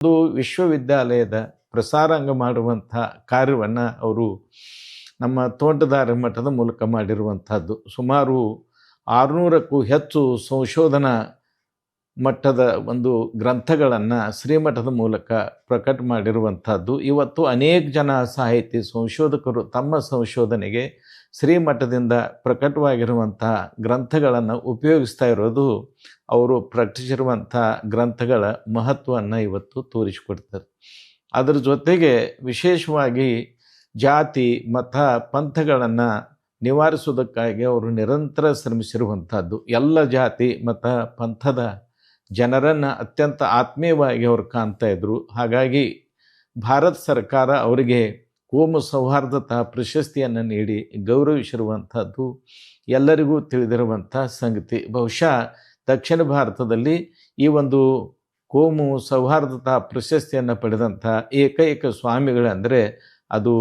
ಒಂದು ವಿಶ್ವವಿದ್ಯಾಲಯದ ಪ್ರಸಾರಾಂಗ ಮಾಡುವಂಥ ಕಾರ್ಯವನ್ನು ಅವರು ನಮ್ಮ ತೋಂಟದಾರ್ಯ ಮಠದ ಮೂಲಕ ಮಾಡಿರುವಂಥದ್ದು. ಸುಮಾರು 600ಕ್ಕೂ ಹೆಚ್ಚು ಸಂಶೋಧನಾ ಮಟ್ಟದ ಒಂದು ಗ್ರಂಥಗಳನ್ನು ಶ್ರೀಮಠದ ಮೂಲಕ ಪ್ರಕಟ ಮಾಡಿರುವಂಥದ್ದು. ಇವತ್ತು ಅನೇಕ ಜನ ಸಾಹಿತಿ ಸಂಶೋಧಕರು ತಮ್ಮ ಸಂಶೋಧನೆಗೆ ಶ್ರೀಮಠದಿಂದ ಪ್ರಕಟವಾಗಿರುವಂಥ ಗ್ರಂಥಗಳನ್ನು ಉಪಯೋಗಿಸ್ತಾ ಇರೋದು ಅವರು ಪ್ರಕಟಿಸಿರುವಂಥ ಗ್ರಂಥಗಳ ಮಹತ್ವವನ್ನು ಇವತ್ತು ತೋರಿಸಿಕೊಡ್ತಾರೆ. ಅದರ ಜೊತೆಗೆ ವಿಶೇಷವಾಗಿ ಜಾತಿ ಮತ ಪಂಥಗಳನ್ನು ನಿವಾರಿಸುವುದಕ್ಕಾಗಿ ಅವರು ನಿರಂತರ ಶ್ರಮಿಸಿರುವಂಥದ್ದು. ಎಲ್ಲ ಜಾತಿ ಮತ ಪಂಥದ ಜನರನ್ನು ಅತ್ಯಂತ ಆತ್ಮೀಯವಾಗಿ ಅವರು ಕಾಣ್ತಾ ಇದ್ದರು. ಹಾಗಾಗಿ ಭಾರತ ಸರ್ಕಾರ ಅವರಿಗೆ ಕೋಮು ಸೌಹಾರ್ದತಾ ಪ್ರಶಸ್ತಿಯನ್ನು ನೀಡಿ ಗೌರವಿಸಿರುವಂಥದ್ದು ಎಲ್ಲರಿಗೂ ತಿಳಿದಿರುವಂಥ ಸಂಗತಿ. ಬಹುಶಃ ದಕ್ಷಿಣ ಭಾರತದಲ್ಲಿ ಈ ಒಂದು ಕೋಮು ಸೌಹಾರ್ದತಾ ಪ್ರಶಸ್ತಿಯನ್ನು ಪಡೆದಂಥ ಏಕೈಕ ಸ್ವಾಮಿಗಳಂದರೆ ಅದು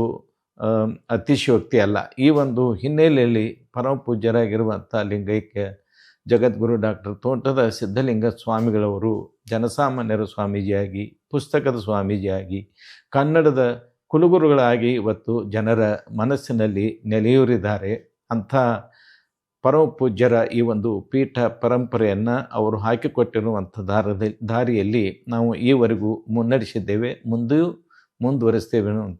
ಅತಿಶಯೋಕ್ತಿ ಅಲ್ಲ. ಈ ಒಂದು ಹಿನ್ನೆಲೆಯಲ್ಲಿ ಪರಮ ಪೂಜ್ಯರಾಗಿರುವಂಥ ಲಿಂಗೈಕ್ಯ ಜಗದ್ಗುರು ಡಾಕ್ಟರ್ ತೋಂಟದ ಸಿದ್ಧಲಿಂಗ ಸ್ವಾಮಿಗಳವರು ಜನಸಾಮಾನ್ಯರ ಸ್ವಾಮೀಜಿಯಾಗಿ, ಪುಸ್ತಕದ ಸ್ವಾಮೀಜಿಯಾಗಿ, ಕನ್ನಡದ ಕುಲಗುರುಗಳಾಗಿ ಇವತ್ತು ಜನರ ಮನಸ್ಸಿನಲ್ಲಿ ನೆಲೆಯೂರಿದ್ದಾರೆ. ಅಂಥ ಪರಮ ಪೂಜ್ಯರ ಈ ಒಂದು ಪೀಠ ಪರಂಪರೆಯನ್ನು ಅವರು ಹಾಕಿಕೊಟ್ಟಿರುವಂಥ ದಾರಿಯಲ್ಲಿ ನಾವು ಈವರೆಗೂ ಮುನ್ನಡೆಸಿದ್ದೇವೆ, ಮುಂದೆಯೂ ಮುಂದುವರಿಸ್ತೇವೆ ಅಂತ